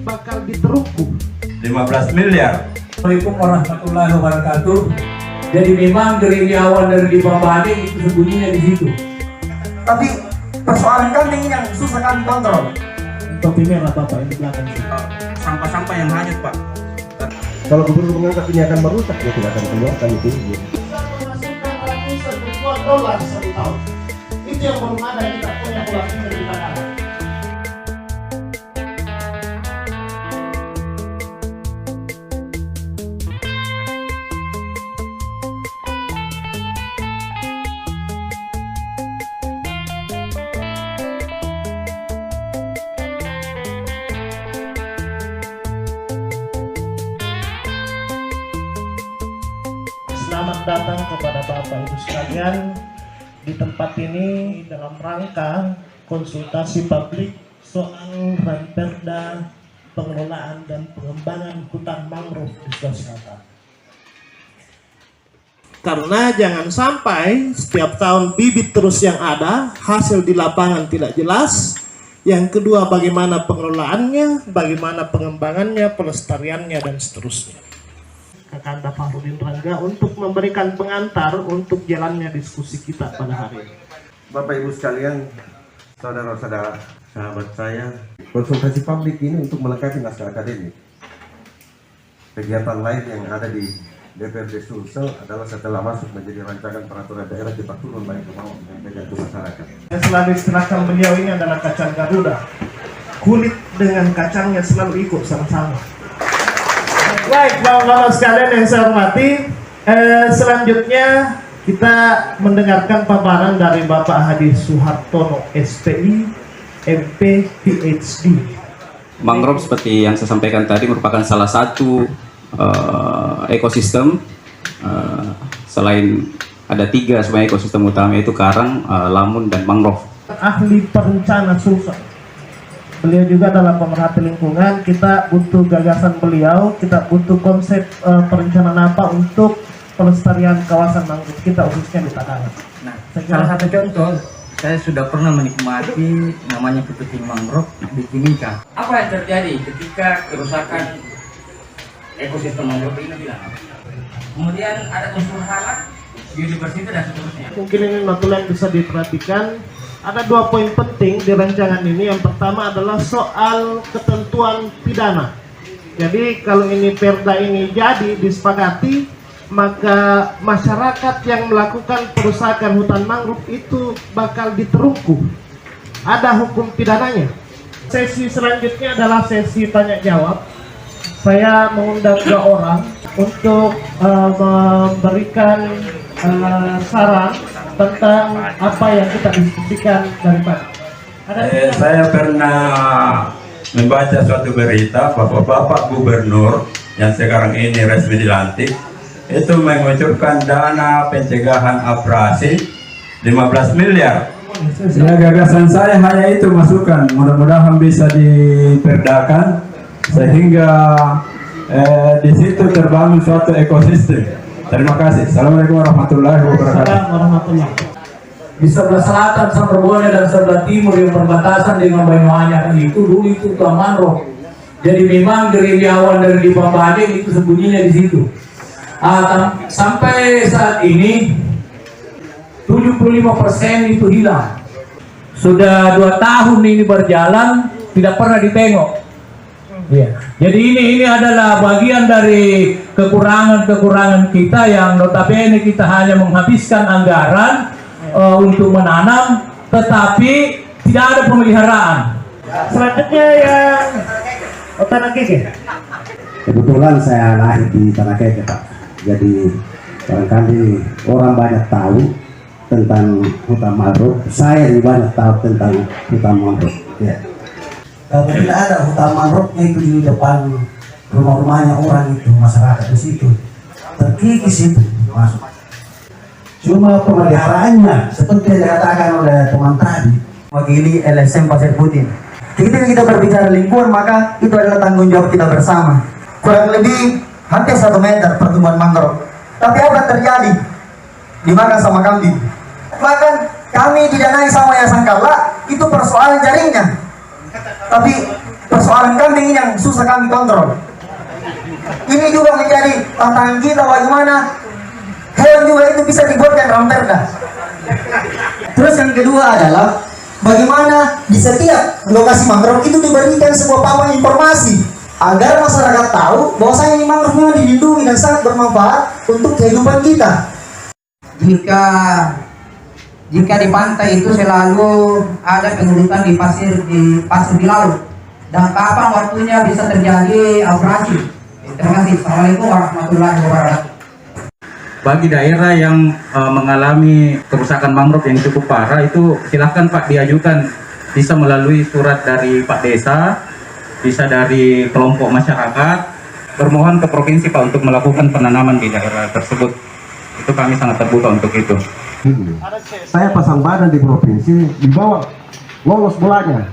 bakal diterungkup 15 miliar. Assalamualaikum warahmatullahi wabarakatuh. Jadi memang dari awal dari di Bambane itu sembunyinya di situ. Tapi persoalan kami yang susah kami kontrol. topinya nggak apa-apa yang di belakang sih. Sampah-sampah yang hanyut, Pak. Kalau gubernur menganggap ini akan merusak, dia tidak akan keluarkan itu. $1 satu tahun. Itu yang belum ada, kita punya pulang dari tanah. Selamat datang kepada Bapak Ibu sekalian di tempat ini dalam rangka konsultasi publik soal Ranperda pengelolaan dan pengembangan hutan mangrove di Sulawesi Selatan. Karena jangan sampai setiap tahun bibit terus yang ada, hasil di lapangan tidak jelas. Yang kedua, bagaimana pengelolaannya, bagaimana pengembangannya, pelestariannya, dan seterusnya. Kakanda Fahrudin Rangga untuk memberikan pengantar untuk jalannya diskusi kita pada hari ini. Bapak Ibu sekalian, saudara-saudara, sahabat saya, konsultasi publik ini untuk melengkapi naskah akademik. Kegiatan lain yang ada di DPRD Sulsel adalah setelah masuk menjadi rancangan peraturan daerah kita turun lagi ke bawah menyampaikan ke masyarakat. Yang selalu istilahkan beliau ini adalah kacang Garuda. Kulit dengan kacangnya selalu ikut sama-sama. Baik, bapak-bapak sekalian yang saya hormati, selanjutnya kita mendengarkan paparan dari Bapak Hadi Suhartono, SPI, MP, PhD. Mangrove seperti yang saya sampaikan tadi merupakan salah satu ekosistem. Selain ada 3 sebenarnya ekosistem utama, yaitu karang, lamun, dan mangrove. Ahli perencana Sulsel. Beliau juga adalah pemerhati lingkungan. Kita butuh gagasan beliau, kita butuh konsep perencanaan apa untuk pelestarian kawasan mangrove kita khususnya di Tadangan. Nah, salah satu contoh, saya sudah pernah menikmati namanya kepiting mangrove di Timika. Apa yang terjadi ketika kerusakan ekosistem mangrove ini hilang? Kemudian ada unsur halak, biodiversitas dan seterusnya. Mungkin ini notulen bisa diperhatikan. Ada 2 poin penting di rancangan ini. Yang pertama adalah soal ketentuan pidana. Jadi kalau ini perda ini jadi disepakati, maka masyarakat yang melakukan perusakan hutan mangrove itu bakal diterungkup. Ada hukum pidananya. Sesi selanjutnya adalah sesi tanya jawab. Saya mengundang 2 orang untuk memberikan saran tentang apa yang kita diskusikan dari tadi. Saya pernah membaca suatu berita bapak-bapak gubernur yang sekarang ini resmi dilantik itu mengucurkan dana pencegahan abrasi 15 miliar. Ya, gagasan saya hanya itu masukan, mudah-mudahan bisa diperdakan sehingga di situ terbangun suatu ekosistem. Terima kasih. Assalamualaikum warahmatullahi wabarakatuh. Di sebelah selatan Samperbone dan sebelah timur yang perbatasan dengan Banyuanyar itu dulu itu hutan mangrove. Jadi memang dari awal dari di Bambane itu sembunyinya di situ. Sampai saat ini 75% itu hilang. Sudah 2 tahun ini berjalan tidak pernah ditengok. Ya. Jadi ini adalah bagian dari kekurangan kita yang notabene kita hanya menghabiskan anggaran untuk menanam, tetapi tidak ada pemeliharaan. Selanjutnya yang Tanah Keke. Kebetulan saya lahir di Tanah Keke, Pak. Jadi barangkali orang banyak tahu tentang hutan mangrove. Saya lebih banyak tahu tentang hutan mangrove. Ya. Bila ada hutan mangrove itu di depan rumah-rumahnya orang itu, masyarakat di situ terkikis itu masuk. Cuma pemeliharaannya seperti yang dikatakan oleh teman tadi, mewakili LSM Pasir Putih. Ketika kita berbicara lingkungan, maka itu adalah tanggung jawab kita bersama. Kurang lebih hampir 1 meter pertumbuhan mangrove. Tapi apa terjadi? Dimakan sama kambing. Bahkan kami didanai sama Yayasan Kala, itu persoalan jaringnya. Tapi persoalan kambing yang susah kami kontrol. Ini juga menjadi tantangan kita, bagaimana hewan juga itu bisa dibuatkan dalam perda. Terus yang kedua adalah bagaimana di setiap lokasi mangrove itu diberikan sebuah papan informasi agar masyarakat tahu bahwasanya ini mangrove memang dilindungi dan sangat bermanfaat untuk kehidupan kita. Jika di pantai itu selalu ada pengelutan di pasir di laut, dan kapan waktunya bisa terjadi operasi. Terima kasih. Assalamualaikum warahmatullahi wabarakatuh. Bagi daerah yang mengalami kerusakan mangrove yang cukup parah itu silahkan Pak diajukan, bisa melalui surat dari Pak Desa, bisa dari kelompok masyarakat, bermohon ke provinsi Pak untuk melakukan penanaman di daerah tersebut. Itu kami sangat terbuka untuk itu. Saya pasang badan di provinsi, dibawa lolos bolanya,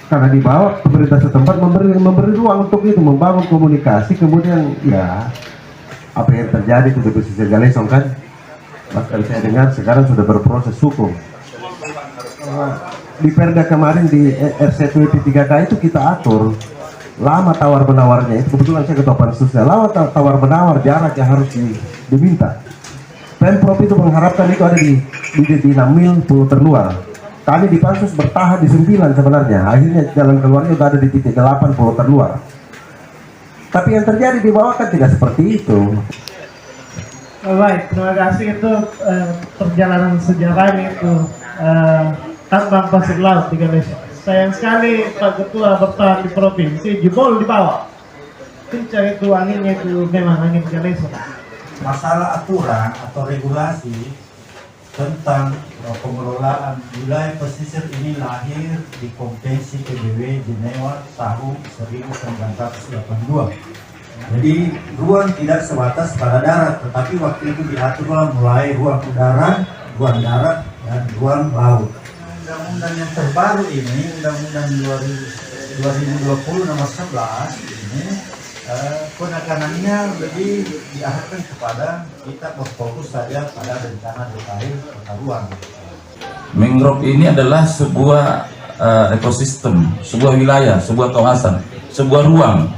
karena dibawa pemerintah setempat memberi ruang untuk itu, membangun komunikasi, kemudian ya apa yang terjadi itu di pesisir Galesong kan, bahkan saya dengar sekarang sudah berproses hukum. Di Perda kemarin di RCTP3K itu kita atur lama tawar menawarnya, itu kebetulan saya ketua pansusnya, lama tawar menawar, jarak yang harus diminta. Pemprov itu mengharapkan itu ada di 6 mil pulau terluar. Kami di pansus bertahan di 9 sebenarnya, akhirnya jalan keluarnya sudah ada di titik 8 pulau terluar. Tapi yang terjadi di bawah kan tidak seperti itu. Baik, terima kasih. Itu perjalanan sejarahnya itu tambang pasir laut di Galesong. Sayang sekali Pak Ketua bertahan di provinsi, jebol di bawah. Kencang itu anginnya, itu memang angin Galesong. Masalah aturan atau regulasi tentang pengelolaan wilayah pesisir ini lahir di Konvensi PBB Jenewa tahun 1982. Jadi ruang tidak sebatas pada darat, tetapi waktu itu diaturlah mulai ruang udara, ruang darat, dan ruang laut. Undang-undang yang terbaru ini, Undang-Undang 2020 nomor 11 ini, penekanannya lebih diarahkan kepada kita berfokus saja pada rencana detail tata ruang. Mangrove ini adalah sebuah ekosistem, sebuah wilayah, sebuah kawasan, sebuah ruang.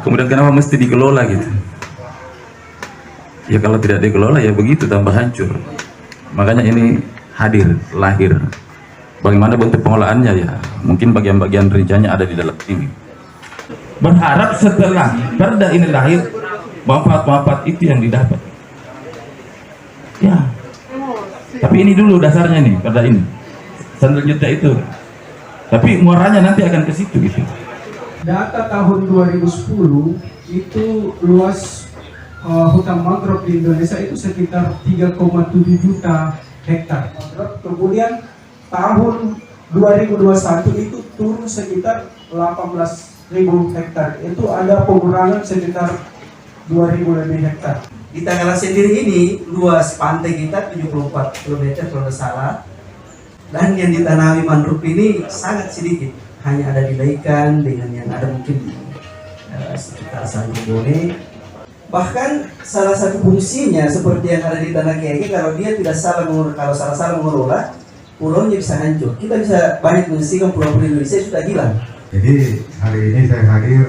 Kemudian kenapa mesti dikelola gitu? Ya kalau tidak dikelola ya begitu, tambah hancur. Makanya ini lahir. Bagaimana bentuk pengelolaannya ya? Mungkin bagian-bagian rinciannya ada di dalam ini. Berharap setelah perda ini lahir, manfaat-manfaat itu yang didapat. Ya. Tapi ini dulu dasarnya nih, perda ini. Selanjutnya itu. Tapi muaranya nanti akan ke situ gitu. Data tahun 2010 itu luas hutan mangrove di Indonesia itu sekitar 3,7 juta hektar. Kemudian tahun 2021 itu turun sekitar 18.000 hektar. Itu ada pengurangan sekitar 2.000 lebih hektar. Di Tangerang sendiri ini luas pantai kita 74 km kalau tidak salah, dan yang ditanami mangrove ini sangat sedikit, hanya ada di Laikan dengan yang ada mungkin di sekitar Sanggobone. Bahkan salah satu fungsinya seperti yang ada di Tanah Keke, kalau dia tidak salah mengelola, pulaunya bisa hancur. Kita bisa banyak menyaksikan pulau-pulau Indonesia sudah hilang. Jadi hari ini saya hadir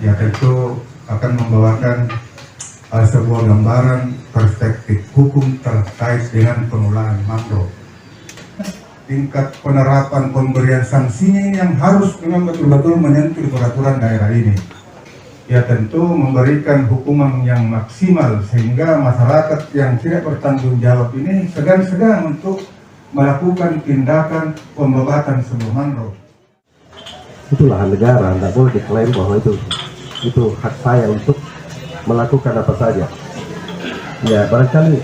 ya tentu akan membawakan sebuah gambaran perspektif hukum terkait dengan pengelolaan mangrove. Tingkat penerapan pemberian sanksinya yang harus memang betul-betul menyentuh peraturan daerah ini. Ya tentu memberikan hukuman yang maksimal sehingga masyarakat yang tidak bertanggung jawab ini segan-segan untuk melakukan tindakan pembebatan sebuah mangrove. Itu lahan negara, tidak boleh diklaim bahwa itu hak saya untuk melakukan apa saja. Ya barangkali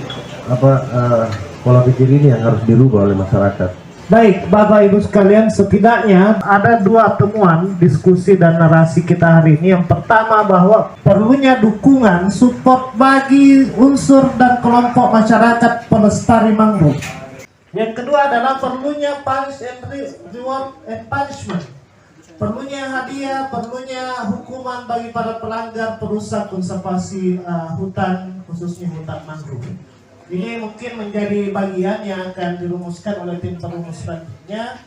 pola pikir ini yang harus dirubah oleh masyarakat. Baik, Bapak Ibu sekalian, setidaknya ada dua temuan diskusi dan narasi kita hari ini. Yang pertama bahwa perlunya dukungan support bagi unsur dan kelompok masyarakat pelestari mangrove. Yang kedua adalah perlunya reward and punishment. Perlunya hadiah, perlunya hukuman bagi para pelanggar perusak konservasi hutan, khususnya hutan mangrove. Ini mungkin menjadi bagian yang akan dirumuskan oleh tim perumus selanjutnya.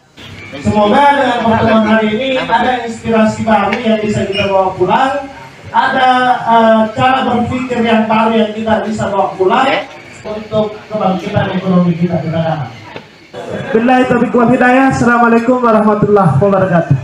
Semoga dengan pertemuan hari ini ada inspirasi baru yang bisa kita bawa pulang, ada cara berpikir yang baru yang kita bisa bawa pulang untuk kebangkitan ekonomi kita ke depan. Billahi taufiq wal hidayah. Assalamualaikum warahmatullahi wabarakatuh.